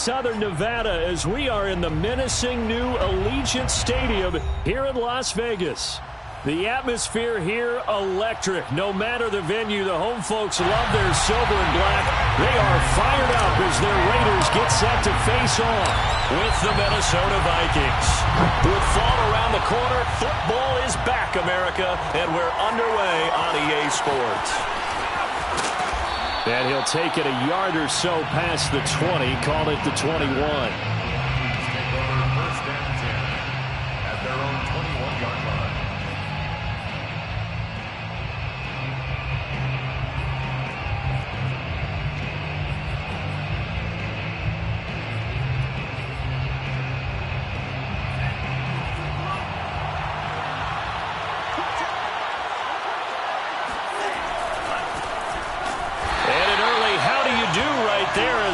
Southern Nevada as we are in the menacing new Allegiant Stadium here in Las Vegas. The atmosphere here electric. No matter the venue, the home folks love their silver and black. They are fired up as their Raiders get set to face off with the Minnesota Vikings. With fall around the corner, football is back, America, and we're underway on EA Sports. And he'll take it a yard or so past the 20, call it the 21.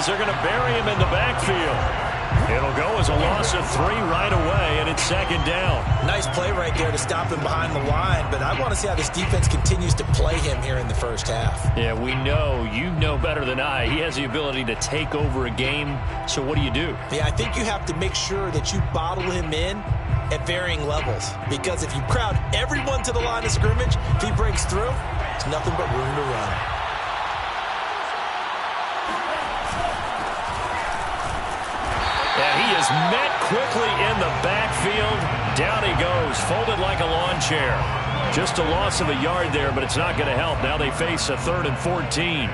They're going to bury him in the backfield. It'll go as a loss of 3 right away, and it's second down. Nice play right there to stop him behind the line, but I want to see how this defense continues to play him here in the first half. Yeah, we know. You know better than I. He has the ability to take over a game, so what do you do? Yeah, I think you have to make sure that you bottle him in at varying levels, because if you crowd everyone to the line of scrimmage, if he breaks through, it's nothing but room to run. And he is met quickly in the backfield. Down he goes, folded like a lawn chair. Just a loss of a yard there, but it's not going to help. Now they face a 3rd and 14.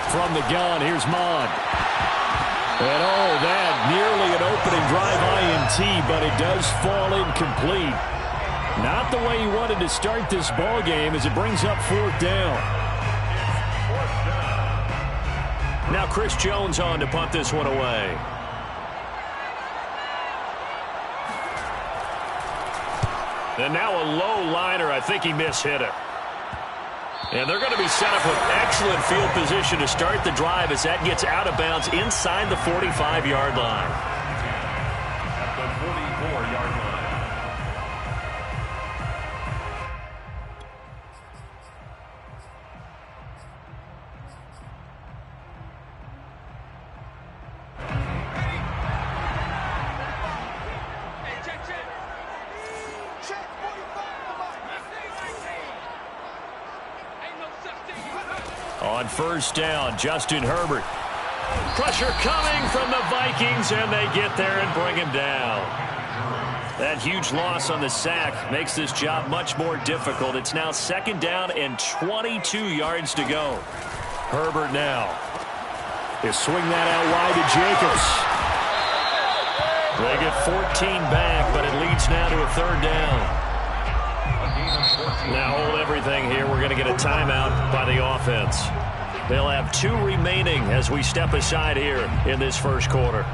From the gun, here's Mond. And that nearly an opening drive INT, but it does fall incomplete. Not the way he wanted to start this ball game as it brings up 4th down. Now Chris Jones on to punt this one away. And now a low liner. I think he mishit it. And they're going to be set up with excellent field position to start the drive as that gets out of bounds inside the 45-yard line. At the 44-yard line. On 1st down, Justin Herbert. Pressure coming from the Vikings, and they get there and bring him down. That huge loss on the sack makes this job much more difficult. It's now 2nd down and 22 yards to go. Herbert now. They swing that out wide to Jacobs. They get 14 back, but it leads now to a 3rd down. Now hold everything here. We're going to get a timeout by the offense. They'll have 2 remaining as we step aside here in this first quarter.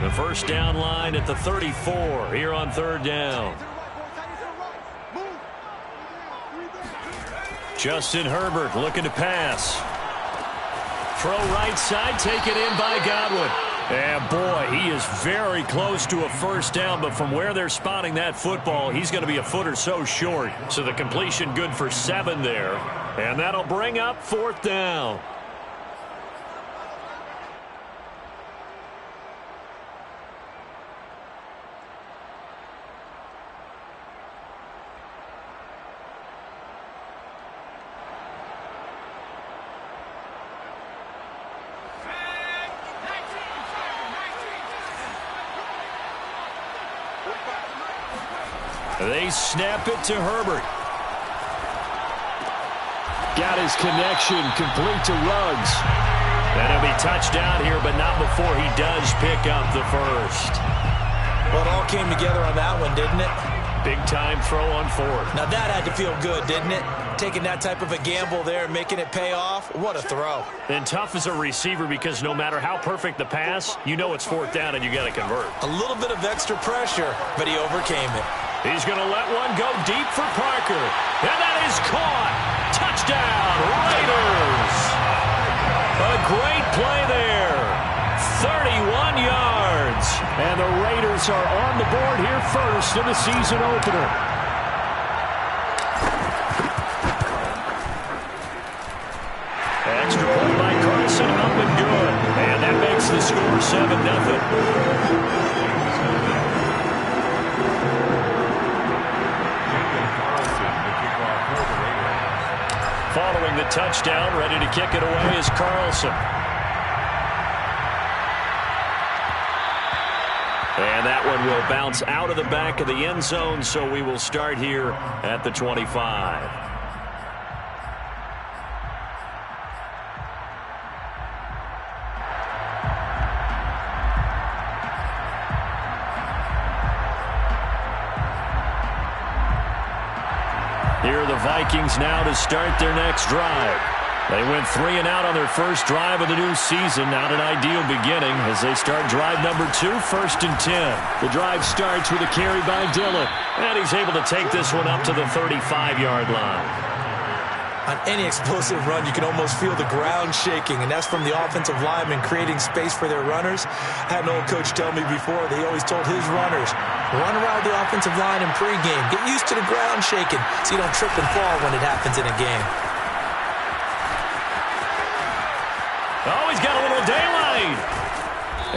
The 1st down line at the 34 here on 3rd down. Justin Herbert looking to pass. Throw right side, taken in by Godwin. And boy, he is very close to a 1st down, but from where they're spotting that football, he's going to be a foot or so short. So the completion good for 7 there. And that'll bring up 4th down. They snap it to Herbert. got his connection complete to Ruggs. And he'll be touchdown here, but not before he does pick up the first. Well, it all came together on that one, didn't it? Big-time throw on fourth. Now that had to feel good, didn't it? Taking that type of a gamble there and making it pay off. What a throw. And tough as a receiver because no matter how perfect the pass, you know it's fourth down and you got to convert. A little bit of extra pressure, but he overcame it. He's going to let one go deep for Parker. And that is caught. Touchdown, Raiders. A great play there. 31 yards. And the Raiders are on the board here first in the season opener. Extra point by Carlson, up and good. And that makes the score 7-0. Following the touchdown, ready to kick it away is Carlson. And that one will bounce out of the back of the end zone, so we will start here at the 25. Here are the Vikings now to start their next drive. They went 3 and out on their first drive of the new season. Not an ideal beginning as they start drive number 2, 1st and 10. The drive starts with a carry by Dillon. And he's able to take this one up to the 35-yard line. On any explosive run, you can almost feel the ground shaking, and that's from the offensive linemen creating space for their runners. I had an old coach tell me before, they always told his runners, run around the offensive line in pregame. Get used to the ground shaking so you don't trip and fall when it happens in a game. Oh, he's got a little daylight.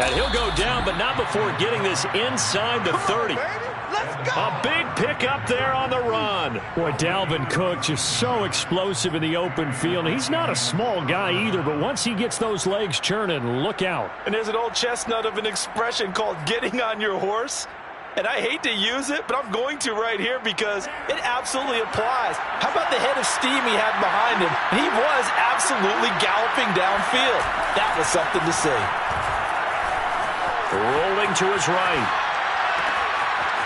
And he'll go down, but not before getting this inside the 30. A big pickup there on the run. Boy, Dalvin Cook just so explosive in the open field. He's not a small guy either, but once he gets those legs churning, look out. And there's an old chestnut of an expression called getting on your horse. And I hate to use it, but I'm going to right here because it absolutely applies. How about the head of steam he had behind him? He was absolutely galloping downfield. That was something to see. Rolling to his right.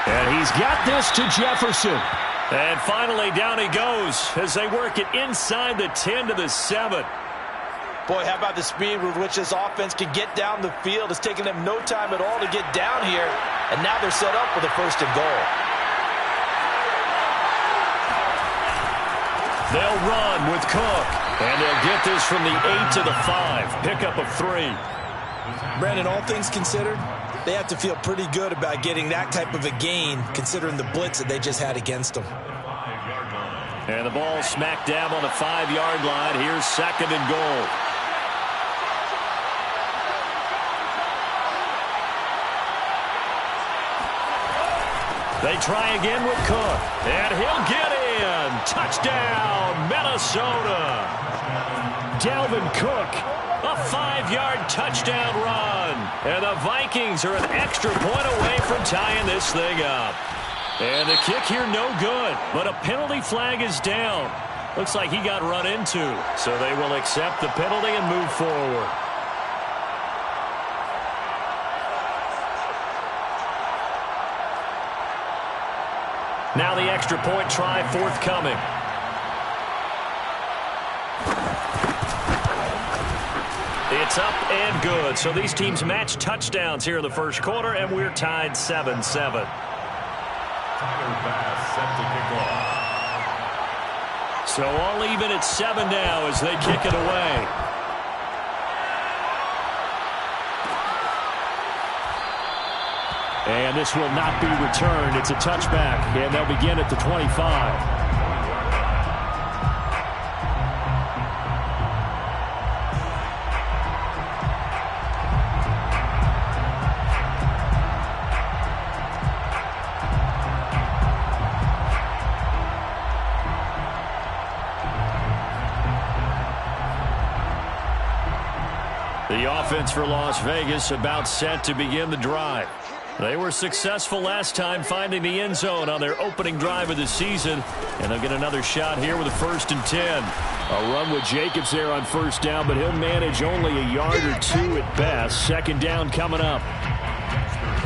And he's got this to Jefferson. And finally down he goes as they work it inside the 10 to the 7. Boy, how about the speed with which this offense can get down the field? It's taken them no time at all to get down here. And now they're set up with a 1st and goal. They'll run with Cook. And they'll get this from the 8 to the 5. Pickup of 3. Brandon, all things considered, they have to feel pretty good about getting that type of a gain considering the blitz that they just had against them. And the ball smack dab on the 5-yard line. Here's 2nd and goal. They try again with Cook. And he'll get in. Touchdown, Minnesota. Dalvin Cook, a 5-yard touchdown run. And the Vikings are an extra point away from tying this thing up. And the kick here no good, but a penalty flag is down. Looks like he got run into, so they will accept the penalty and move forward. Now the extra point try forthcoming. It's up and good. So these teams match touchdowns here in the first quarter, and we're tied 7-7. So all even at 7 now as they kick it away. And this will not be returned. It's a touchback, and they'll begin at the 25. The offense for Las Vegas about set to begin the drive. They were successful last time finding the end zone on their opening drive of the season, and they'll get another shot here with a 1st and 10. A run with Jacobs there on 1st down, but he'll manage only a yard or 2 at best. 2nd down coming up.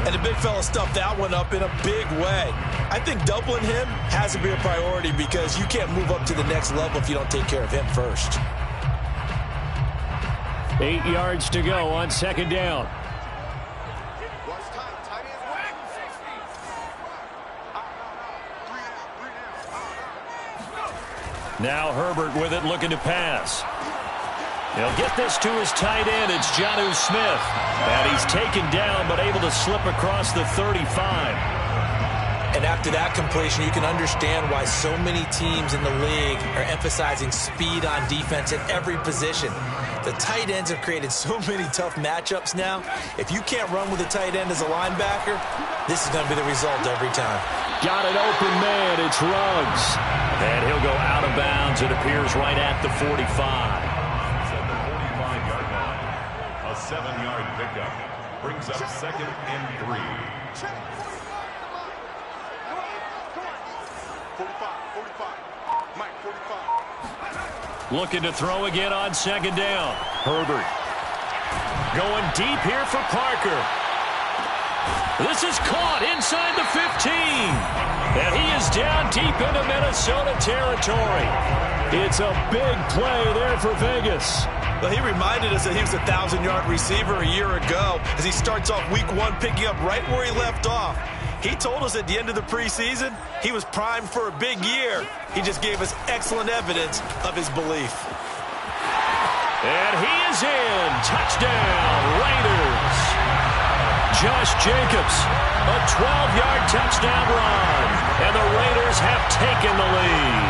And the big fella stuffed that one up in a big way. I think doubling him has to be a priority because you can't move up to the next level if you don't take care of him first. 8 yards to go on 2nd down. Now Herbert with it, looking to pass. He'll get this to his tight end. It's Jonnu Smith. And he's taken down, but able to slip across the 35. And after that completion, you can understand why so many teams in the league are emphasizing speed on defense at every position. The tight ends have created so many tough matchups now. If you can't run with a tight end as a linebacker, this is going to be the result every time. Got an open man. It's Ruggs. And he'll go out of bounds, it appears, right at the 45. He's at the 45-yard line. A 7-yard pickup. Brings up 2nd and 3. 45. Mike, 45. Looking to throw again on 2nd down. Herbert going deep here for Parker. This is caught inside the 15. And he is down deep into Minnesota territory. It's a big play there for Vegas. Well, he reminded us that he was a 1,000-yard receiver a year ago as he starts off week 1 picking up right where he left off. He told us at the end of the preseason he was primed for a big year. He just gave us excellent evidence of his belief. And he is in. Touchdown, Raiders. Josh Jacobs, a 12-yard touchdown run. And the Raiders have taken the lead.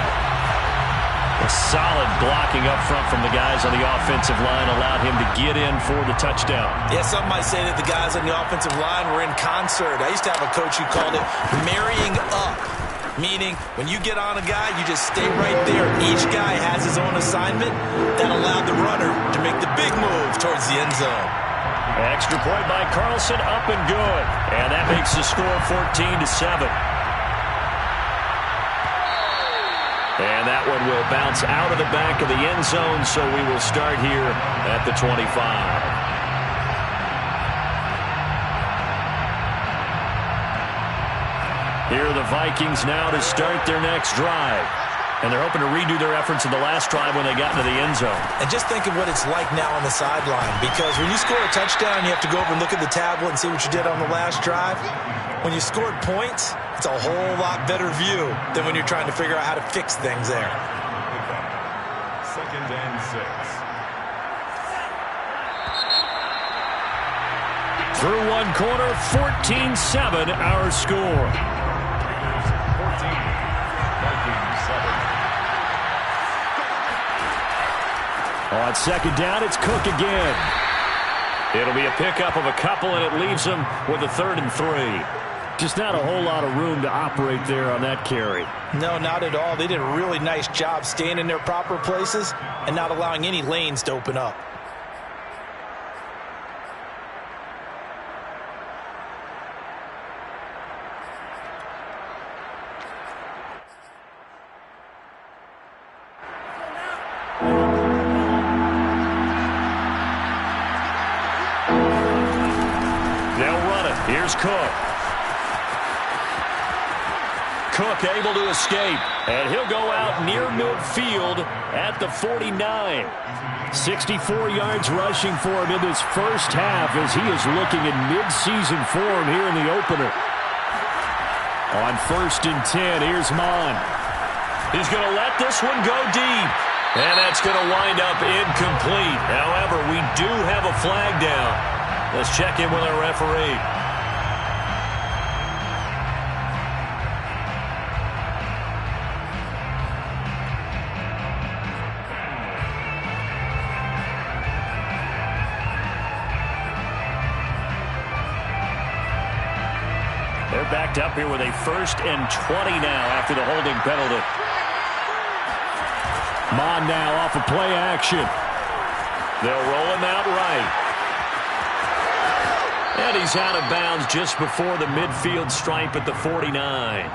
A solid blocking up front from the guys on the offensive line allowed him to get in for the touchdown. Yeah, some might say that the guys on the offensive line were in concert. I used to have a coach who called it marrying up, meaning when you get on a guy, you just stay right there. Each guy has his own assignment. That allowed the runner to make the big move towards the end zone. Extra point by Carlson, up and good. And that makes the score 14-7. And that one will bounce out of the back of the end zone, so we will start here at the 25. Here are the Vikings now to start their next drive. And they're hoping to redo their efforts in the last drive when they got into the end zone. And just think of what it's like now on the sideline, because when you score a touchdown, you have to go over and look at the tablet and see what you did on the last drive. When you scored points, it's a whole lot better view than when you're trying to figure out how to fix things there. 2nd and 6. Through one quarter, 14-7 our score. 14, Vikings 7. On 2nd down, it's Cook again. It'll be a pickup of a couple, and it leaves them with a 3rd and 3. Just not a whole lot of room to operate there on that carry. No, not at all. They did a really nice job staying in their proper places and not allowing any lanes to open up. They'll run it. Here's Cook. Cook able to escape, and he'll go out near midfield at the 49. 64 yards rushing for him in this first half as he is looking in mid-season form here in the opener. On 1st and 10, here's Mon. He's going to let this one go deep, and that's going to wind up incomplete. However, we do have a flag down. Let's check in with our referee. They're backed up here with a 1st and 20 now after the holding penalty. Mon now off of play action. They'll roll him out right. And he's out of bounds just before the midfield stripe at the 49.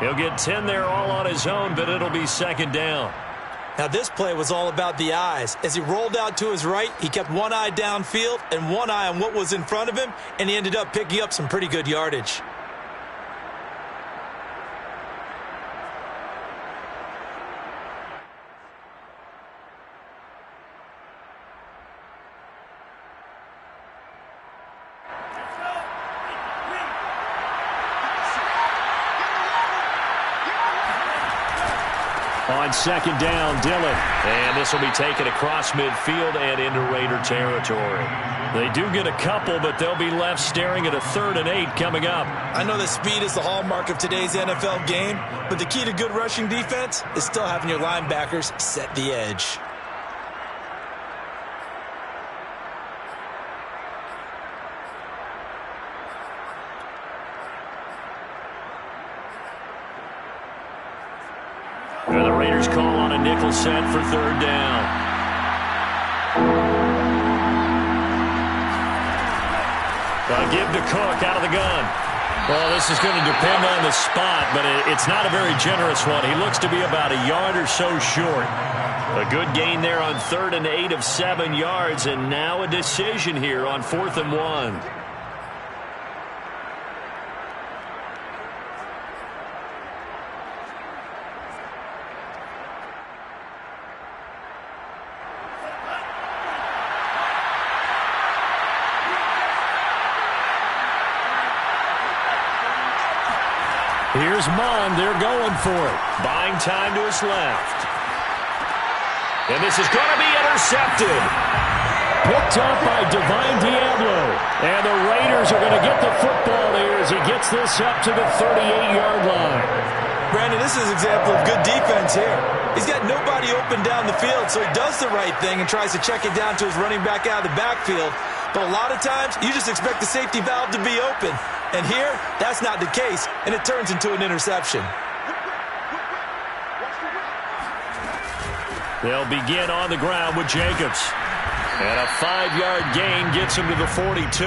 He'll get 10 there all on his own, but it'll be second down. Now, this play was all about the eyes. As he rolled out to his right, he kept one eye downfield and one eye on what was in front of him, and he ended up picking up some pretty good yardage. On second down, Dillon. And this will be taken across midfield and into Raider territory. They do get a couple, but they'll be left staring at a 3rd and 8 coming up. I know that speed is the hallmark of today's NFL game, but the key to good rushing defense is still having your linebackers set the edge. And the Raiders call on a nickel set for 3rd down. They'll give to Cook out of the gun. Well, this is going to depend on the spot, but it's not a very generous one. He looks to be about a yard or so short. A good gain there on 3rd and 8 of 7 yards, and now a decision here on 4th and 1. Here's Mond. They're going for it. Buying time to his left. And this is going to be intercepted. Picked up by Divine Diablo. And the Raiders are going to get the football here as he gets this up to the 38-yard line. Brandon, this is an example of good defense here. He's got nobody open down the field, so he does the right thing and tries to check it down to his running back out of the backfield. But a lot of times, you just expect the safety valve to be open. And here, that's not the case, and it turns into an interception. They'll begin on the ground with Jacobs. And a 5-yard gain gets him to the 42.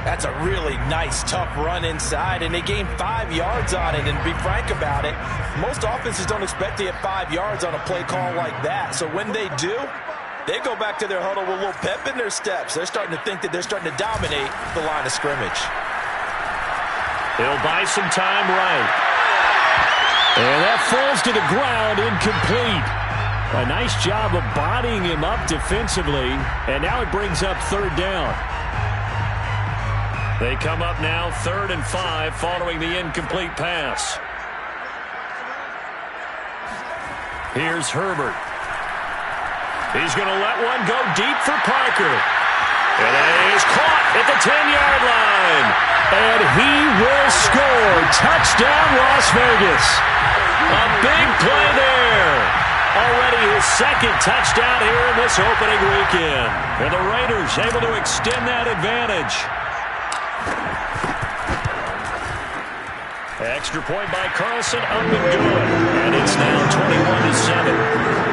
That's a really nice, tough run inside, and they gained 5 yards on it. And to be frank about it, most offenses don't expect to get 5 yards on a play call like that. So when they do, they go back to their huddle with a little pep in their steps. They're starting to think that they're starting to dominate the line of scrimmage. He'll buy some time right. And that falls to the ground, incomplete. A nice job of bodying him up defensively, and now it brings up 3rd down. They come up now 3rd and 5 following the incomplete pass. Here's Herbert. He's going to let one go deep for Parker. And he's caught at the 10-yard line. And he will score. Touchdown, Las Vegas. A big play there. Already his 2nd touchdown here in this opening weekend. And the Raiders able to extend that advantage. Extra point by Carlson, up and good. And it's now 21-7.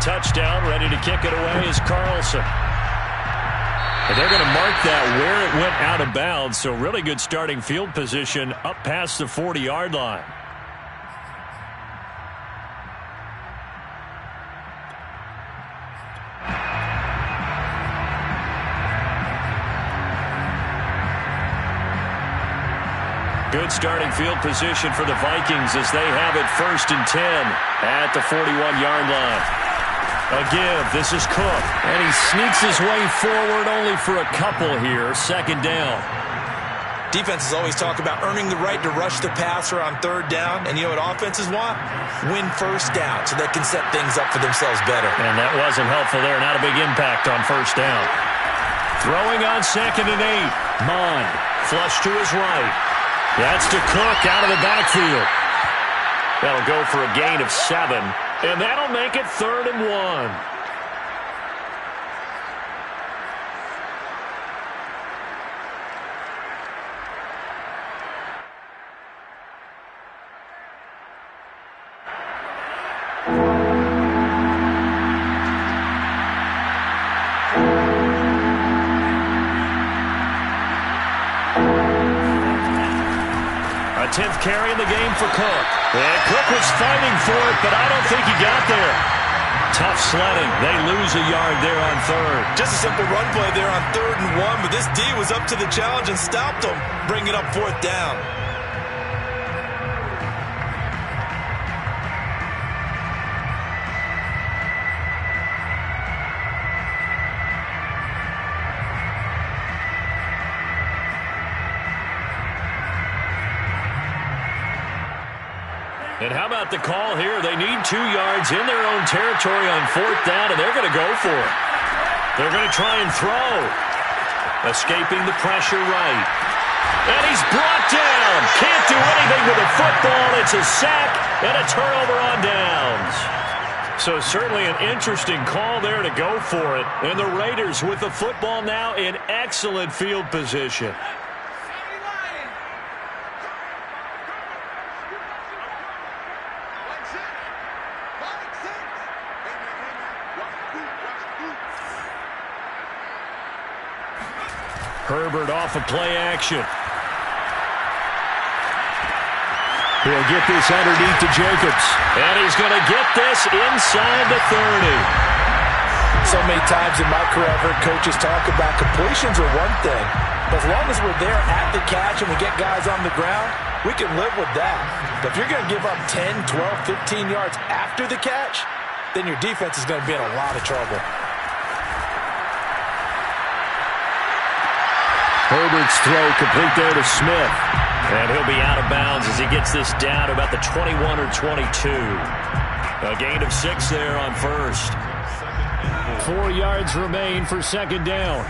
Touchdown, ready to kick it away is Carlson. And they're going to mark that where it went out of bounds, so really good starting field position up past the 40-yard line. Good starting field position for the Vikings as they have it 1st and 10 at the 41-yard line. A give. This is Cook. And he sneaks his way forward only for a couple here. 2nd down. Defenses always talk about earning the right to rush the passer on third down, and you know what offenses want? Win first down so they can set things up for themselves better. And that wasn't helpful there. Not a big impact on first down. Throwing on 2nd and 8. Mond, flush to his right. That's to Cook out of the backfield. That'll go for a gain of 7, and that'll make it 3rd and 1. A 10th carry in the game for Cook. And Cook was fighting for it, but I don't think he got there. Tough sledding. They lose a yard there on 3rd. Just a simple run play there on 3rd and 1, but this D was up to the challenge and stopped them, bringing up 4th down. And how about the call here? They need 2 yards in their own territory on 4th down, and they're going to go for it. They're going to try and throw. Escaping the pressure right. And he's brought down. Can't do anything with a football. It's a sack and a turnover on downs. So certainly an interesting call there to go for it. And the Raiders with the football now in excellent field position. Herbert off of play action. He'll get this underneath to Jacobs. And he's going to get this inside the 30. So many times in my career, I've heard coaches talk about completions are one thing. But as long as we're there at the catch and we get guys on the ground, we can live with that. But if you're going to give up 10, 12, 15 yards after the catch, then your defense is going to be in a lot of trouble. Herbert's throw complete there to Smith. And he'll be out of bounds as he gets this down to about the 21 or 22. A gain of 6 there on 1st. 4 yards remain for 2nd down.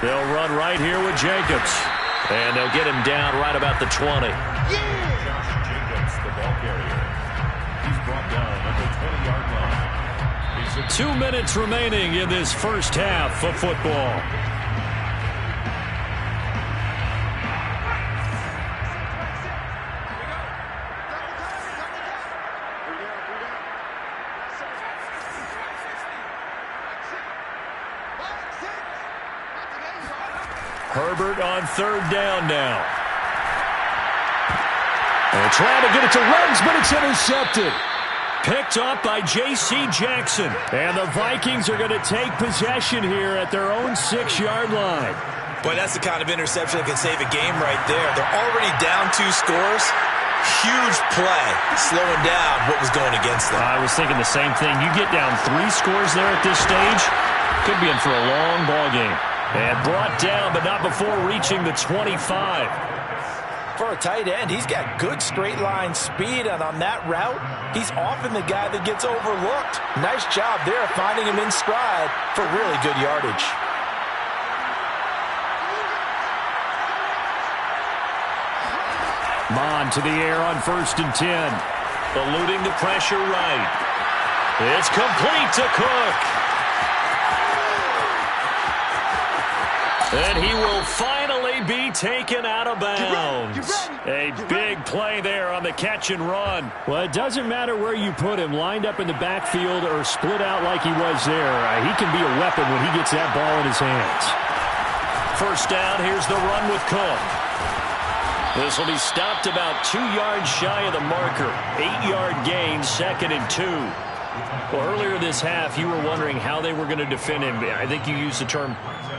They'll run right here with Jacobs. And they'll get him down right about the 20. Josh Jacobs, the ball carrier. He's brought down at the 20-yard line. 2 minutes remaining in this first half of football. Herbert on 3rd down now. And trying to get it to Ruggs, but it's intercepted. Picked up by J.C. Jackson. And the Vikings are going to take possession here at their own 6-yard line. Boy, that's the kind of interception that can save a game right there. They're already down 2 scores. Huge play, slowing down what was going against them. I was thinking the same thing. You get down 3 scores there at this stage, could be in for a long ball game. And brought down, but not before reaching the 25. For a tight end, he's got good straight line speed, and on that route, he's often the guy that gets overlooked. Nice job there finding him in stride for really good yardage. Mond to the air on 1st and 10. Eluding the pressure right. It's complete to Cook. And he will finally be taken out of bounds. A big play there on the catch and run. Well, it doesn't matter where you put him, lined up in the backfield or split out like he was there. He can be a weapon when he gets that ball in his hands. First down, here's the run with Cook. This will be stopped about 2 yards shy of the marker. 8-yard gain, 2nd and 2. Well, earlier this half, you were wondering how they were going to defend him. I think you used the term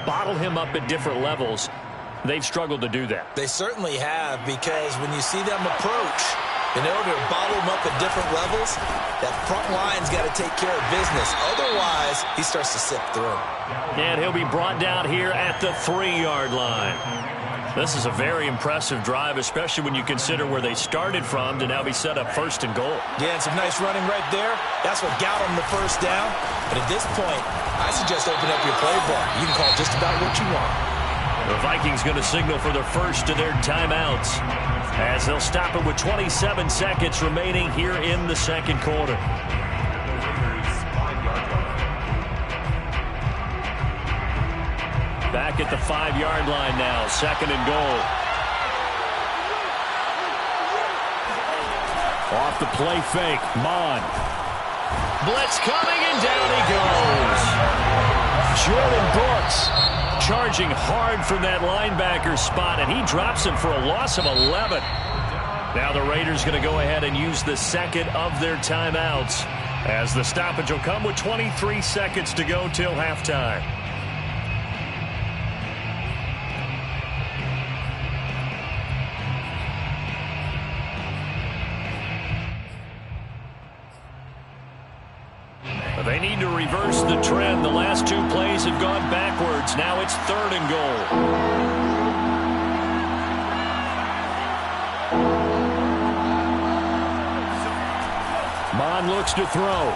bottle him up at different levels. They've struggled to do that. They certainly have, because when you see them approach, In order to bottle him up at different levels, that front line's got to take care of business. Otherwise, he starts to sip through. And he'll be brought down here at the 3-yard line. This is a very impressive drive, especially when you consider where they started from to now be set up 1st and goal. Yeah, and some nice running right there. That's what got them the first down. But at this point, I suggest open up your playbook. You can call just about what you want. The Vikings going to signal for the first of their timeouts as they'll stop it with 27 seconds remaining here in the second quarter. Back at the 5-yard line now, 2nd and goal. Off the play fake, Mon. Blitz coming, and down he goes. Jordan Brooks charging hard from that linebacker spot, and he drops him for a loss of 11. Now the Raiders going to go ahead and use the second of their timeouts as the stoppage will come with 23 seconds to go till halftime. They need to reverse the trend. The last 2 plays have gone backwards. Now it's 3rd and goal. Mon looks to throw.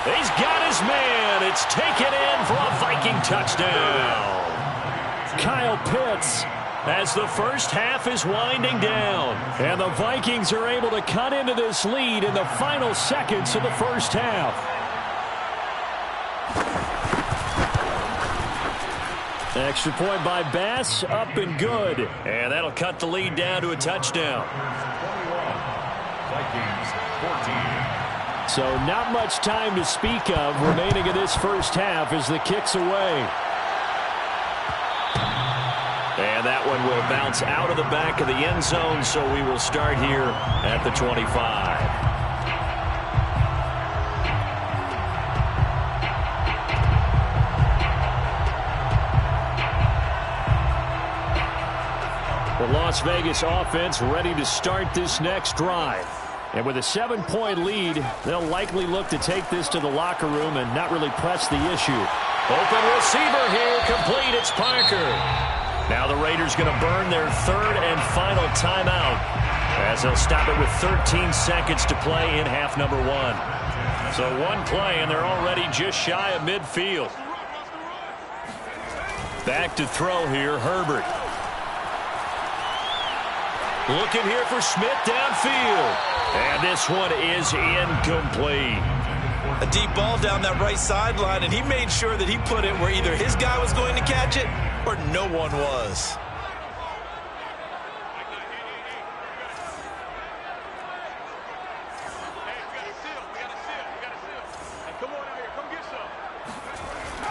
He's got his man. It's taken in for a Viking touchdown. Kyle Pitts, as the first half is winding down. And the Vikings are able to cut into this lead in the final seconds of the first half. Extra point by Bass, up and good. And that'll cut the lead down to a touchdown. 21, Vikings 14. So not much time to speak of remaining in this first half as the kick's away. And that one will bounce out of the back of the end zone, so we will start here at the 25. The Las Vegas offense ready to start this next drive. And with a 7-point lead, they'll likely look to take this to the locker room and not really press the issue. Open receiver here, complete, it's Parker. Now the Raiders going to burn their 3rd and final timeout as they'll stop it with 13 seconds to play in half number 1. So 1 play, and they're already just shy of midfield. Back to throw here, Herbert. Looking here for Smith downfield. And this one is incomplete. A deep ball down that right sideline, and he made sure that he put it where either his guy was going to catch it or no one was.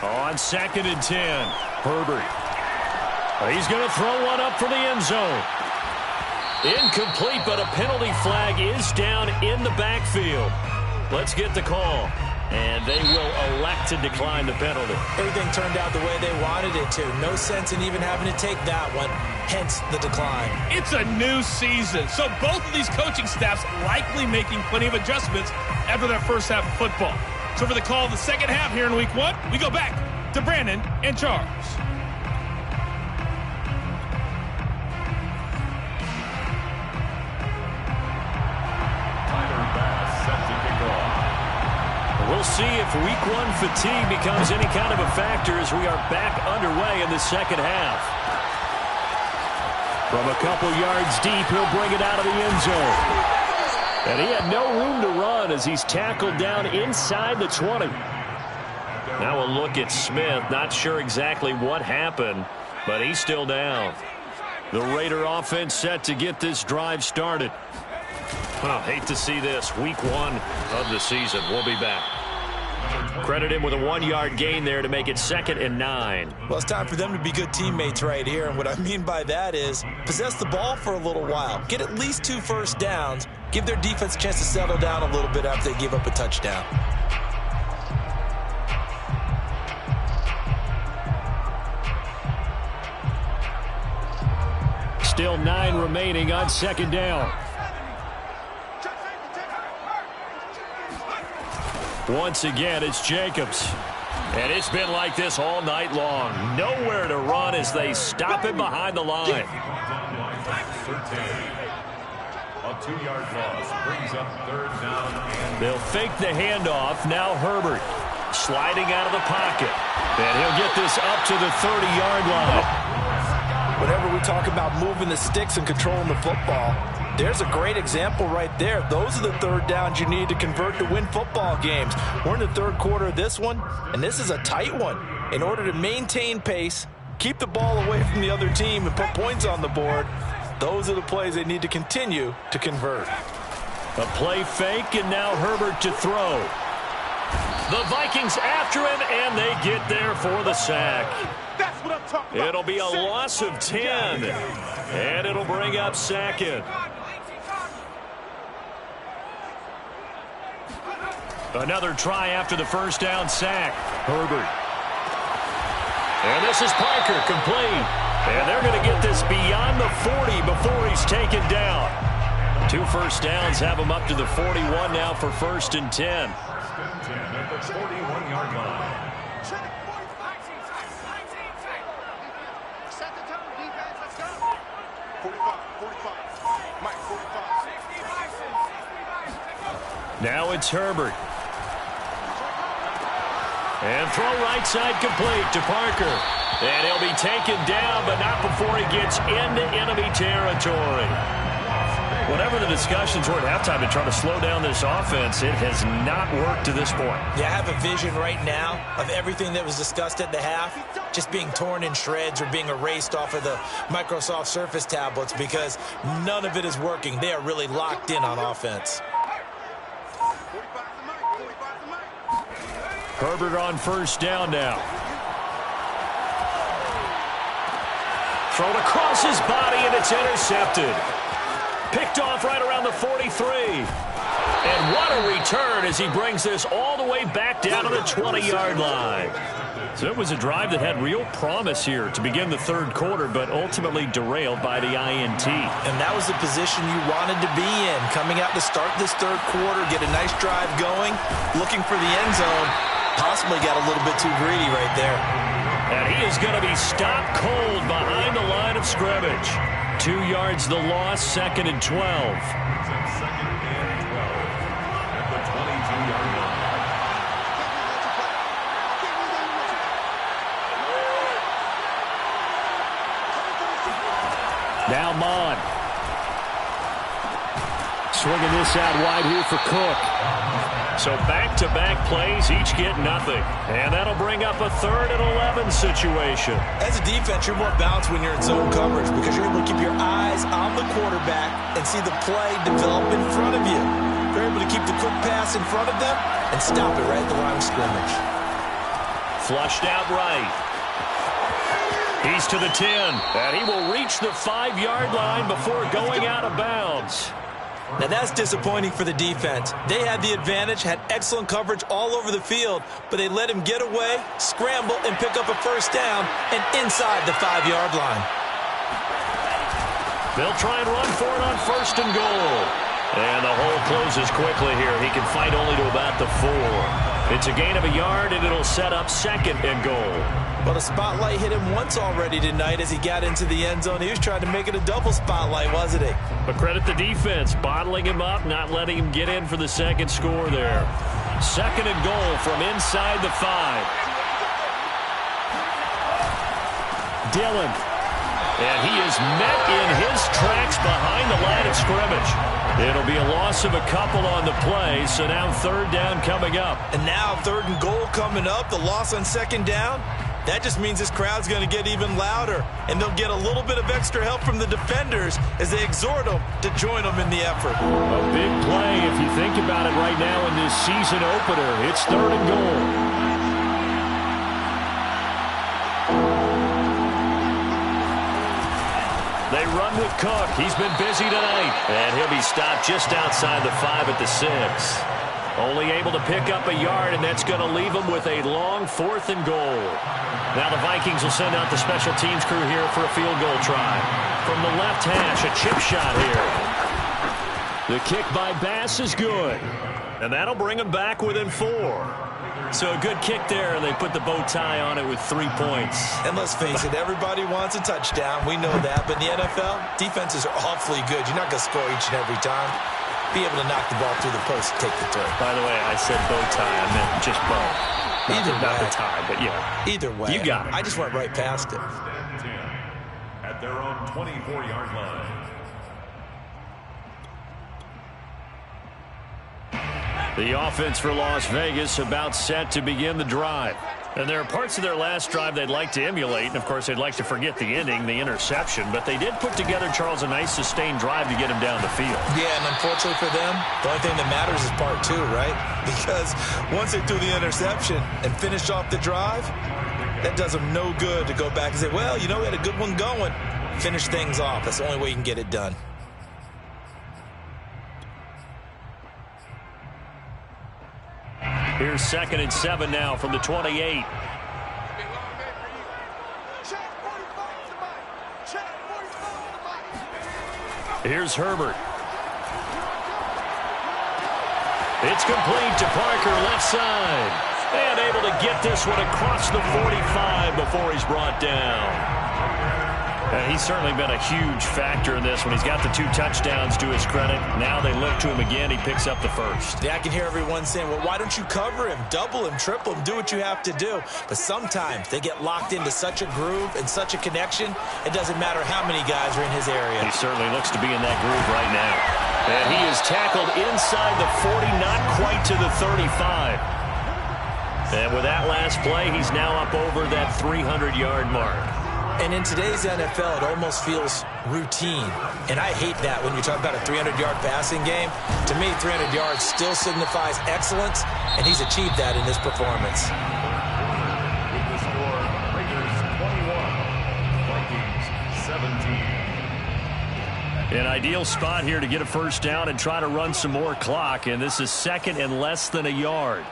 On 2nd and 10, Herbert. He's going to throw one up for the end zone. Incomplete, but a penalty flag is down in the backfield. Let's get the call. And they will elect to decline the penalty. Everything turned out the way they wanted it to. No sense in even having to take that one, hence the decline. It's a new season, so both of these coaching staffs likely making plenty of adjustments after their first half of football. So for the call of the second half here in week 1, we go back to Brandon and Charles. We'll see if week 1 fatigue becomes any kind of a factor as we are back underway in the second half. From a couple yards deep, he'll bring it out of the end zone. And he had no room to run as he's tackled down inside the 20. Now a look at Smith. Not sure exactly what happened, but he's still down. The Raider offense set to get this drive started. Oh, hate to see this. Week 1 of the season. We'll be back. Credit him with a 1-yard gain there to make it 2nd and 9. Well, it's time for them to be good teammates right here. And what I mean by that is possess the ball for a little while. Get at least 2 first downs. Give their defense a chance to settle down a little bit after they give up a touchdown. Still 9 remaining on second down. Once again, it's Jacobs. And it's been like this all night long. Nowhere to run as they stop him behind the line. A 2-yard loss brings up third down. And they'll fake the handoff. Now Herbert sliding out of the pocket. And he'll get this up to the 30-yard line. Whenever we talk about moving the sticks and controlling the football, there's a great example right there. Those are the third downs you need to convert to win football games. We're in the third quarter of this one, and this is a tight one. In order to maintain pace, keep the ball away from the other team, and put points on the board, those are the plays they need to continue to convert. A play fake, and now Herbert to throw. The Vikings after him, and they get there for the sack. That's what I'm talking about. It'll be a loss of 10, and it'll bring up second. Another try after the first down sack. Herbert. And this is Parker, complete. And they're going to get this beyond the 40 before he's taken down. 2 first downs have him up to the 41 now for 1st and 10. At the 41-yard line. Set the tone, defense. Let's go. 45. Mike, 45. Now it's Herbert. And throw right side complete to Parker. And he'll be taken down, but not before he gets into enemy territory. Whatever the discussions were at halftime to try to slow down this offense, it has not worked to this point. Yeah, I have a vision right now of everything that was discussed at the half just being torn in shreds or being erased off of the Microsoft Surface tablets because none of it is working. They are really locked in on offense. Herbert on first down now. Thrown across his body, and it's intercepted. Picked off right around the 43. And what a return as he brings this all the way back down to the 20-yard line. So it was a drive that had real promise here to begin the third quarter, but ultimately derailed by the INT. And that was the position you wanted to be in. Coming out to start this third quarter, get a nice drive going, looking for the end zone. Possibly got a little bit too greedy right there. And he is going to be stopped cold behind the line of scrimmage. 2 yards the loss, 2nd and 12. Second and 12 at the 22-yard line. Now Mon. Swinging this out wide here for Cook. So back-to-back plays, each get nothing. And that'll bring up a 3rd and 11 situation. As a defense, you're more balanced when you're in zone coverage because you're able to keep your eyes on the quarterback and see the play develop in front of you. You're able to keep the quick pass in front of them and stop it right at the line of scrimmage. Flushed out right. He's to the 10, and he will reach the 5-yard line before going out of bounds. Now that's disappointing for the defense. They had the advantage, had excellent coverage all over the field, but they let him get away, scramble, and pick up a first down and inside the 5-yard line. They'll try and run for it on 1st and goal. And the hole closes quickly here. He can fight only to about the 4. It's a gain of a yard, and it'll set up 2nd and goal. But a spotlight hit him once already tonight as he got into the end zone. He was trying to make it a double spotlight, wasn't he? But credit the defense, bottling him up, not letting him get in for the 2nd score there. 2nd and goal from inside the 5. Dillon. And he is met in his tracks behind the line of scrimmage. It'll be a loss of a couple on the play, so now 3rd down coming up. And now 3rd and goal coming up, the loss on 2nd down. That just means this crowd's going to get even louder, and they'll get a little bit of extra help from the defenders as they exhort them to join them in the effort. A big play if you think about it right now in this season opener. It's 3rd and goal. They run with Cook. He's been busy tonight. And he'll be stopped just outside the 5 at the 6. Only able to pick up a yard, and that's going to leave them with a long 4th and goal. Now the Vikings will send out the special teams crew here for a field goal try. From the left hash, a chip shot here. The kick by Bass is good. And that'll bring them back within 4. So a good kick there, and they put the bow tie on it with 3 points. And let's face it, everybody wants a touchdown. We know that. But in the NFL, defenses are awfully good. You're not going to score each and every time. Be able to knock the ball through the post and take the throw. By the way, I said bow tie. I meant just bow. Not the tie, but yeah. Either way. You got it. I just went right past it. At their own 24-yard line. The offense for Las Vegas about set to begin the drive. And there are parts of their last drive they'd like to emulate. And, of course, they'd like to forget the ending, the interception. But they did put together, Charles, a nice sustained drive to get him down the field. Yeah, and unfortunately for them, the only thing that matters is part 2, right? Because once they threw the interception and finished off the drive, that does them no good to go back and say, well, you know, we had a good one going. Finish things off. That's the only way you can get it done. Here's 2nd and 7 now from the 28. Here's Herbert. It's complete to Parker, left side. And able to get this one across the 45 before he's brought down. He's certainly been a huge factor in this when he's got the 2 touchdowns to his credit. Now they look to him again. He picks up the 1st. Yeah, I can hear everyone saying, well, why don't you cover him, double him, triple him, do what you have to do. But sometimes they get locked into such a groove and such a connection, it doesn't matter how many guys are in his area. He certainly looks to be in that groove right now. And he is tackled inside the 40, not quite to the 35. And with that last play, he's now up over that 300-yard mark. And in today's NFL, it almost feels routine. And I hate that when you talk about a 300-yard passing game. To me, 300 yards still signifies excellence, and he's achieved that in this performance. With the score, Raiders 21, Vikings 17. An ideal spot here to get a first down and try to run some more clock, and this is 2nd and less than a yard.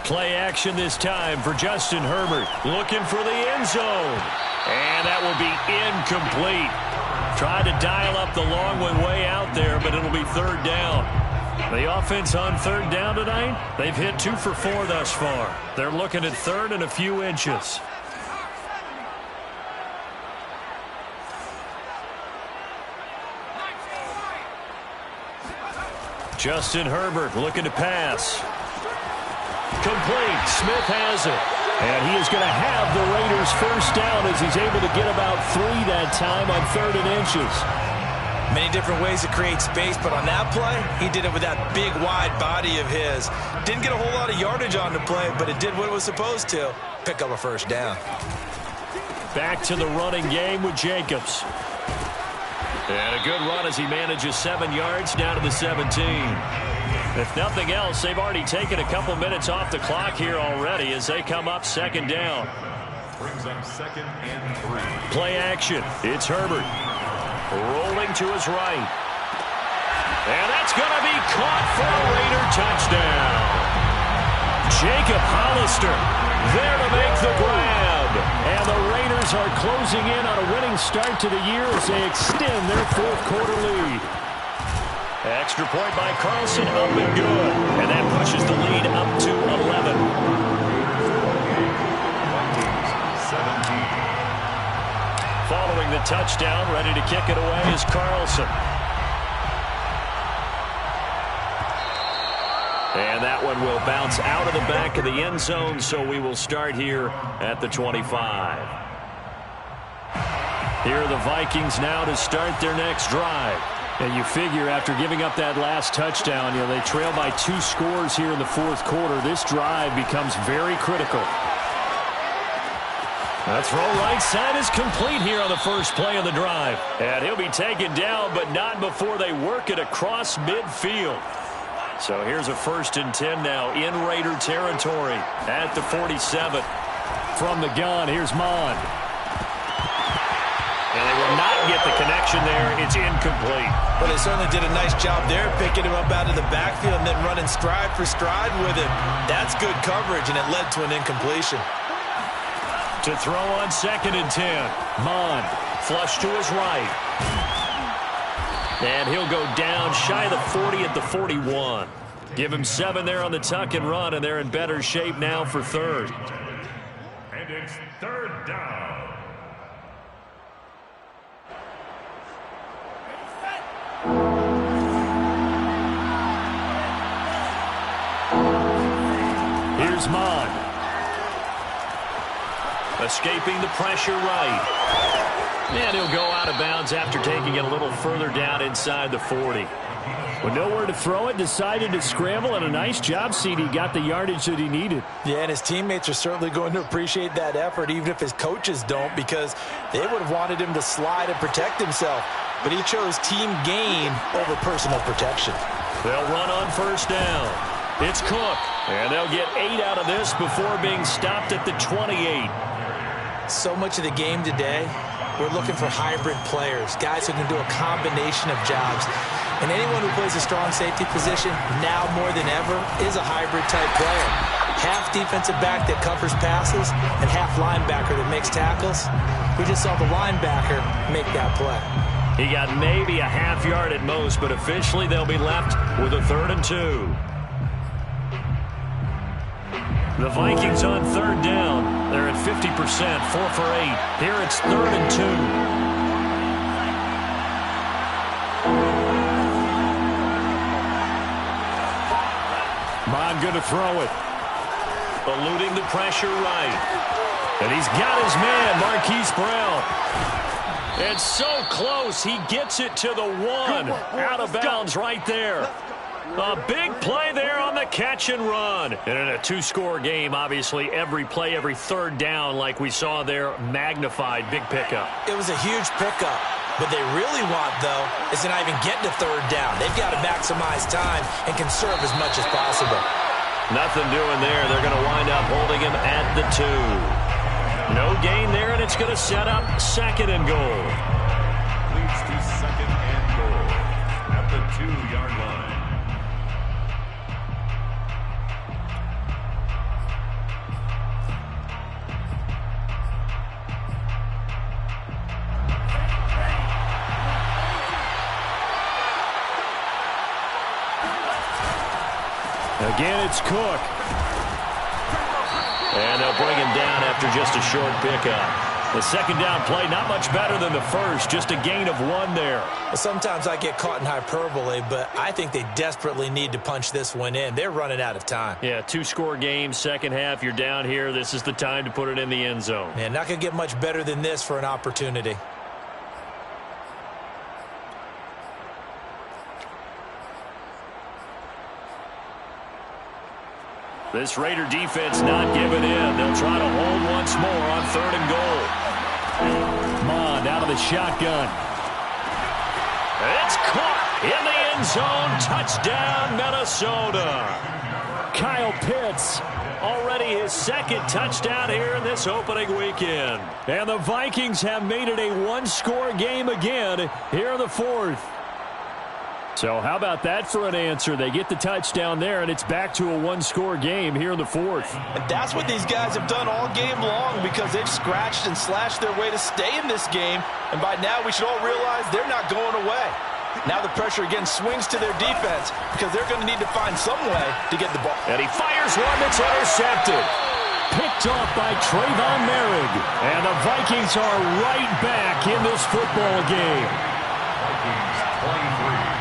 Play action this time for Justin Herbert. Looking for the end zone. And that will be incomplete. Tried to dial up the long one way out there, but it'll be 3rd down. The offense on 3rd down tonight, they've hit 2 for 4 thus far. They're looking at 3rd and a few inches. Justin Herbert looking to pass. Complete. Smith has it. And he is going to have the Raiders first down as he's able to get about 3 that time on 3rd and inches. Many different ways to create space, but on that play, he did it with that big, wide body of his. Didn't get a whole lot of yardage on the play, but it did what it was supposed to. Pick up a first down. Back to the running game with Jacobs. And a good run as he manages 7 yards down to the 17. If nothing else, they've already taken a couple minutes off the clock here already as they come up 2nd down. Brings up 2nd and 3. Play action. It's Herbert. Rolling to his right. And that's going to be caught for a Raider touchdown. Jacob Hollister there to make the grab. And the Raiders are closing in on a winning start to the year as they extend their 4th quarter lead. Extra point by Carlson, up and good. And that pushes the lead up to 11. 17. Following the touchdown, ready to kick it away is Carlson. And that one will bounce out of the back of the end zone, so we will start here at the 25. Here are the Vikings now to start their next drive. And you figure after giving up that last touchdown, they trail by 2 scores here in the 4th quarter. This drive becomes very critical. The throw right side is complete here on the first play of the drive. And he'll be taken down, but not before they work it across midfield. So here's a 1st and 10 now in Raider territory at the 47. From the gun, here's Mond. And they will not get the connection there. It's incomplete. Well, they certainly did a nice job there, picking him up out of the backfield and then running stride for stride with him. That's good coverage, and it led to an incompletion. To throw on 2nd and 10. Mond, flush to his right. And he'll go down shy of the 40 at the 41. Give him 7 there on the tuck and run, and they're in better shape now for 3rd. And it's 3rd down. Here's Mond. Escaping the pressure right. And he'll go out of bounds after taking it a little further down inside the 40. With nowhere to throw it, decided to scramble, and a nice job, CD. Got the yardage that he needed. Yeah, and his teammates are certainly going to appreciate that effort, even if his coaches don't, because they would have wanted him to slide and protect himself. But he chose team gain over personal protection. They'll run on 1st down. It's Cook, and they'll get 8 out of this before being stopped at the 28. So much of the game today, we're looking for hybrid players, guys who can do a combination of jobs. And anyone who plays a strong safety position, now more than ever, is a hybrid-type player. Half defensive back that covers passes and half linebacker that makes tackles. We just saw the linebacker make that play. He got maybe a half yard at most, but officially they'll be left with a 3rd and 2. The Vikings on 3rd down. They're at 50%, 4 for 8. Here it's 3rd and 2. Mond going to throw it. Eluding the pressure right. And he's got his man, Marquise Brown. And so close, he gets it to the 1. Out of bounds right there. A big play there on the catch and run. And in a 2-score game, obviously, every play, every 3rd down, like we saw there, magnified. Big pickup. It was a huge pickup. What they really want, though, is to not even get to 3rd down. They've got to maximize time and conserve as much as possible. Nothing doing there. They're going to wind up holding him at the 2. No gain there, and it's going to set up 2nd and goal. Leads to 2nd and goal at the 2-yard line. Again, it's Cook. And they'll bring him down after just a short pickup. The 2nd down play, not much better than the first, just a gain of 1 there. Well, sometimes I get caught in hyperbole, but I think they desperately need to punch this one in. They're running out of time. Yeah, 2-score game, second half, you're down here. This is the time to put it in the end zone. Man, not going to get much better than this for an opportunity. This Raider defense not giving in. They'll try to hold once more on 3rd and goal. Mond out of the shotgun. It's caught in the end zone. Touchdown, Minnesota. Kyle Pitts, already his 2nd touchdown here in this opening weekend. And the Vikings have made it a 1-score game again here in the 4th. So how about that for an answer? They get the touchdown there, and it's back to a 1-score game here in the 4th. And that's what these guys have done all game long, because they've scratched and slashed their way to stay in this game. And by now, we should all realize they're not going away. Now the pressure again swings to their defense, because they're going to need to find some way to get the ball. And he fires one that's intercepted. Picked off by Trayvon Merrick. And the Vikings are right back in this football game. Vikings 23.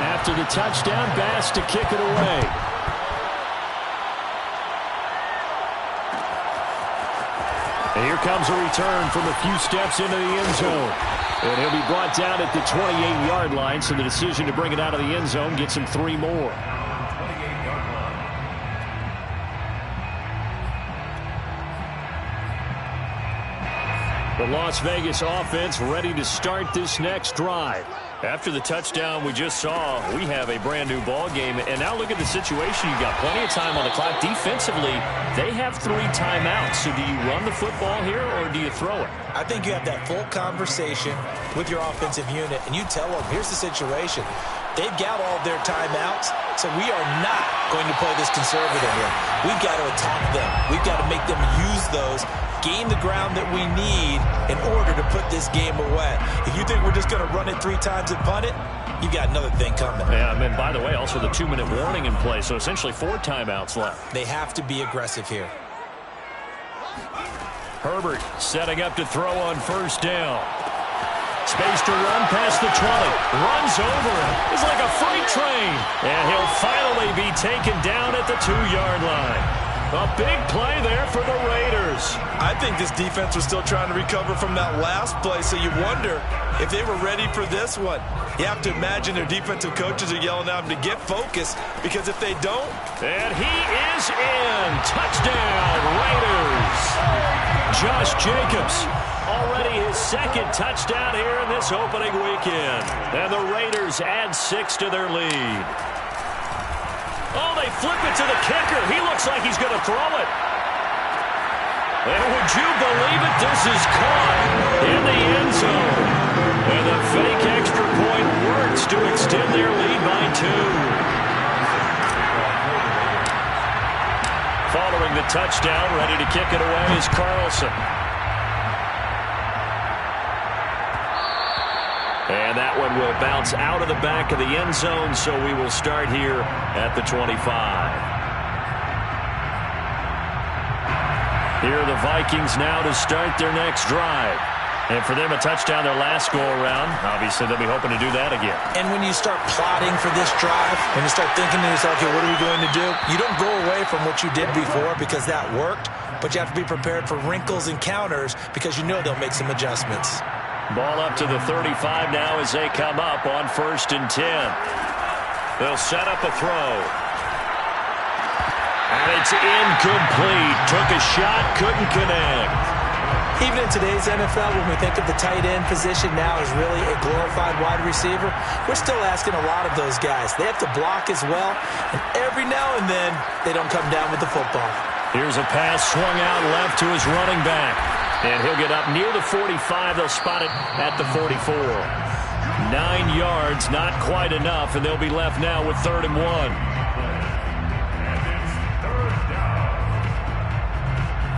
After the touchdown, Bass to kick it away. And here comes a return from a few steps into the end zone. And he'll be brought down at the 28-yard line, so the decision to bring it out of the end zone gets him 3 more. The Las Vegas offense ready to start this next drive. After the touchdown we just saw, we have a brand new ball game. And now look at the situation. You've got plenty of time on the clock. Defensively, they have 3 timeouts. So do you run the football here or do you throw it? I think you have that full conversation with your offensive unit, and you tell them, here's the situation. They've got all of their timeouts, so we are not going to play this conservative here. We've got to attack them. We've got to make them use those, gain the ground that we need in order to put this game away. If you think we're just going to run it 3 times and punt it, you got another thing coming. Yeah, and by the way, also the 2-minute warning in play, so essentially 4 timeouts left. They have to be aggressive here. Herbert setting up to throw on first down. Space to run past the 20. Runs over him. It's like a freight train. And he'll finally be taken down at the 2-yard line. A big play there for the Raiders. I think this defense was still trying to recover from that last play, so you wonder if they were ready for this one. You have to imagine their defensive coaches are yelling at them to get focused, because if they don't... And he is in. Touchdown, Raiders. Josh Jacobs, already his 2nd touchdown here in this opening weekend. And the Raiders add 6 to their lead. Oh, they flip it to the kicker. He looks like he's going to throw it. And would you believe it? This is caught in the end zone. And the fake extra point works to extend their lead by 2. Following the touchdown, ready to kick it away is Carlson. And that one will bounce out of the back of the end zone, so we will start here at the 25. Here are the Vikings now to start their next drive. And for them, a touchdown their last go-around. Obviously, they'll be hoping to do that again. And when you start plotting for this drive, when you start thinking to yourself, okay, what are we going to do? You don't go away from what you did before because that worked, but you have to be prepared for wrinkles and counters because you know they'll make some adjustments. Ball up to the 35 now as they come up on 1st and 10. They'll set up a throw. And it's incomplete. Took a shot, couldn't connect. Even in today's NFL, when we think of the tight end position now as really a glorified wide receiver, we're still asking a lot of those guys. They have to block as well, and every now and then, they don't come down with the football. Here's a pass swung out left to his running back. And he'll get up near the 45. They'll spot it at the 44. 9 yards, not quite enough, and they'll be left now with 3rd and 1.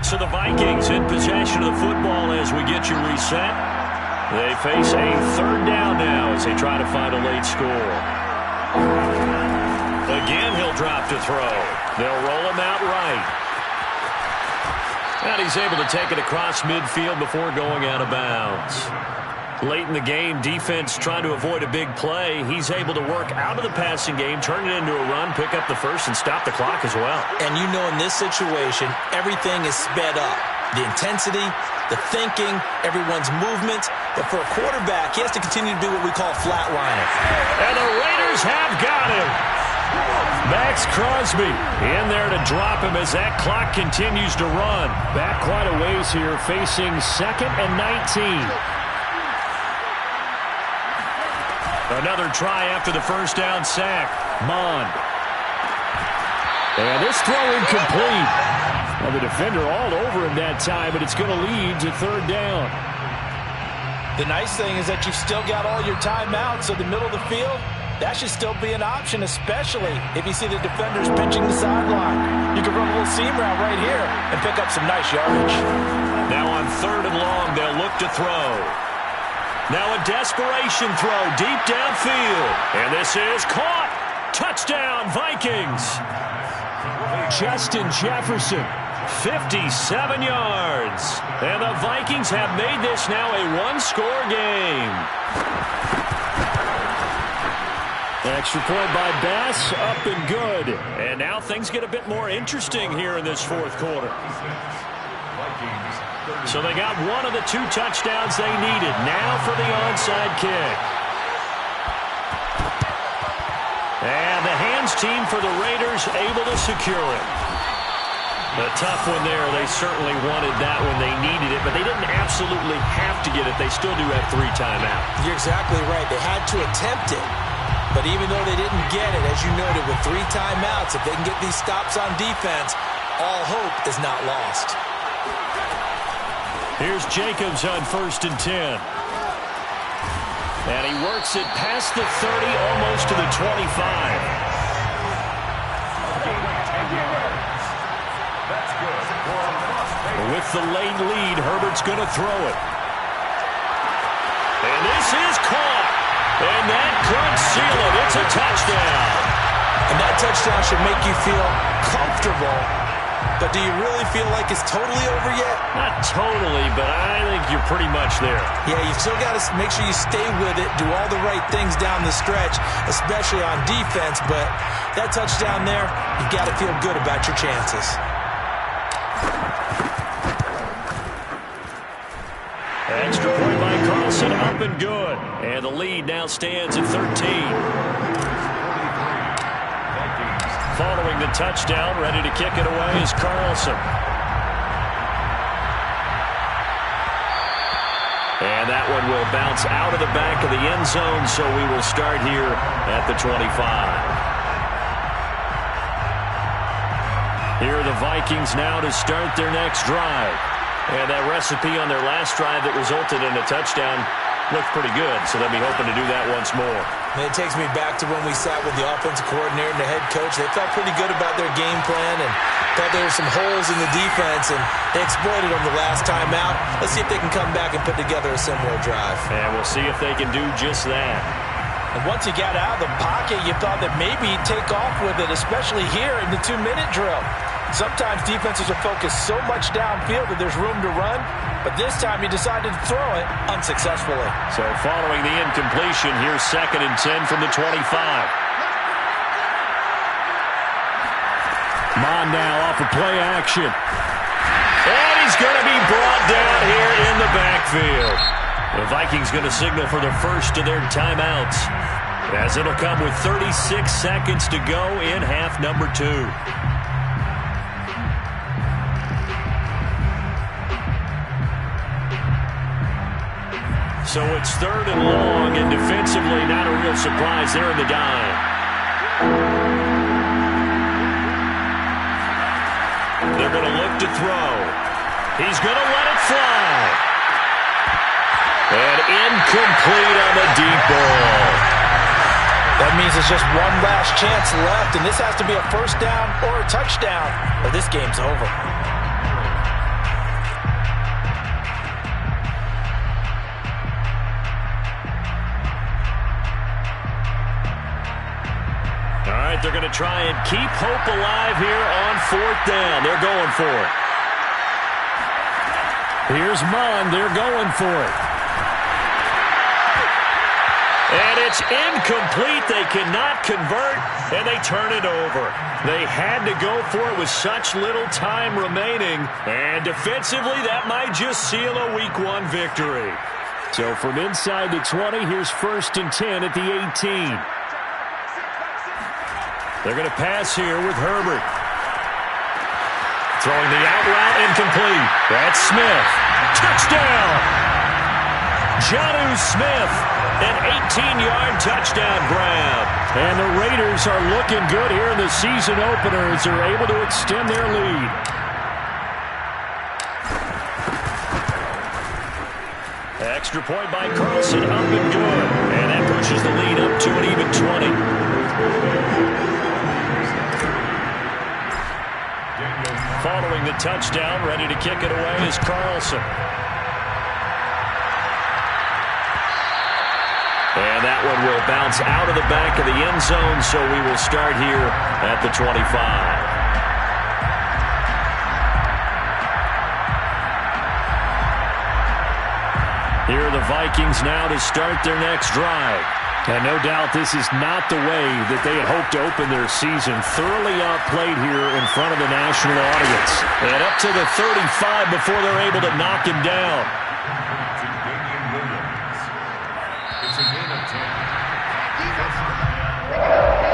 So the Vikings in possession of the football as we get you reset. They face a 3rd down now as they try to find a late score. Again, he'll drop to throw. They'll roll him out right. And he's able to take it across midfield before going out of bounds. Late in the game, defense trying to avoid a big play. He's able to work out of the passing game, turn it into a run, pick up the first, and stop the clock as well. And you know in this situation, everything is sped up. The intensity, the thinking, everyone's movement. But for a quarterback, he has to continue to be what we call flatliner. And the Raiders have got him. Max Crosby in there to drop him as that clock continues to run. Back quite a ways here, facing 2nd and 19. Another try after the first down sack. Mond. And this throw incomplete. Well, the defender all over him that time, but it's going to lead to 3rd down. The nice thing is that you've still got all your timeouts, so the middle of the field, that should still be an option, especially if you see the defenders pitching the sideline. You can run a little seam route right here and pick up some nice yardage. Now on 3rd and long, they'll look to throw. Now a desperation throw deep downfield. And this is caught. Touchdown, Vikings. Justin Jefferson, 57 yards. And the Vikings have made this now a 1-score game. Extra point by Bass, up and good. And now things get a bit more interesting here in this 4th quarter. So they got one of the 2 touchdowns they needed. Now for the onside kick. And the hands team for the Raiders able to secure it. A tough one there. They certainly wanted that when they needed it, but they didn't absolutely have to get it. They still do have 3 timeouts. You're exactly right. They had to attempt it. But even though they didn't get it, as you noted, with 3 timeouts, if they can get these stops on defense, all hope is not lost. Here's Jacobs on 1st and 10. And he works it past the 30, almost to the 25. With the late lead, Herbert's going to throw it. And this is caught. And that could seal it. It's a touchdown. And that touchdown should make you feel comfortable. But do you really feel like it's totally over yet? Not totally, but I think you're pretty much there. Yeah, you've still got to make sure you stay with it, do all the right things down the stretch, especially on defense. But that touchdown there, you've got to feel good about your chances. Extra point by Carlson, up and good. And the lead now stands at 13. Following the touchdown, ready to kick it away is Carlson. And that one will bounce out of the back of the end zone, so we will start here at the 25. Here are the Vikings now to start their next drive. And that recipe on their last drive that resulted in a touchdown looked pretty good, so they'll be hoping to do that once more. And it takes me back to when we sat with the offensive coordinator and the head coach. They felt pretty good about their game plan and thought there were some holes in the defense, and they exploited them the last time out. Let's see if they can come back and put together a similar drive. And we'll see if they can do just that. And once he got out of the pocket, you thought that maybe he'd take off with it, especially here in the 2-minute drill. Sometimes defenses are focused so much downfield that there's room to run, but this time he decided to throw it unsuccessfully. So following the incompletion, here's 2nd and 10 from the 25. Mon now off of play action. And he's going to be brought down here in the backfield. The Vikings going to signal for the first of their timeouts, as it'll come with 36 seconds to go in half number 2. So it's 3rd and long, and defensively not a real surprise there in the dime. They're going to look to throw. He's going to let it fly. And incomplete on the deep ball. That means there's just one last chance left, and this has to be a first down or a touchdown, or this game's over. All right, they're going to try and keep hope alive here on 4th down. They're going for it. Here's Mon. They're going for it. And it's incomplete. They cannot convert, and they turn it over. They had to go for it with such little time remaining, and defensively, that might just seal a Week 1 victory. So from inside the 20, here's 1st and 10 at the 18. They're going to pass here with Herbert. Throwing the out route, incomplete. That's Smith. Touchdown! Jonnu Smith, an 18-yard touchdown grab. And the Raiders are looking good here in the season opener as they're able to extend their lead. Extra point by Carlson, up and good. And that pushes the lead up to an even 20. Following the touchdown, ready to kick it away is Carlson. And that one will bounce out of the back of the end zone, so we will start here at the 25. Here are the Vikings now to start their next drive. And no doubt this is not the way that they had hoped to open their season. Thoroughly outplayed here in front of the national audience. And up to the 35 before they're able to knock him down. It's a gain of 10.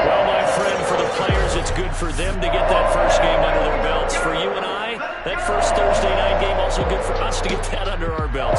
Well, my friend, for the players, it's good for them to get that first game under their belts. For you and I, That first Thursday night game also good for us to get that under our belts.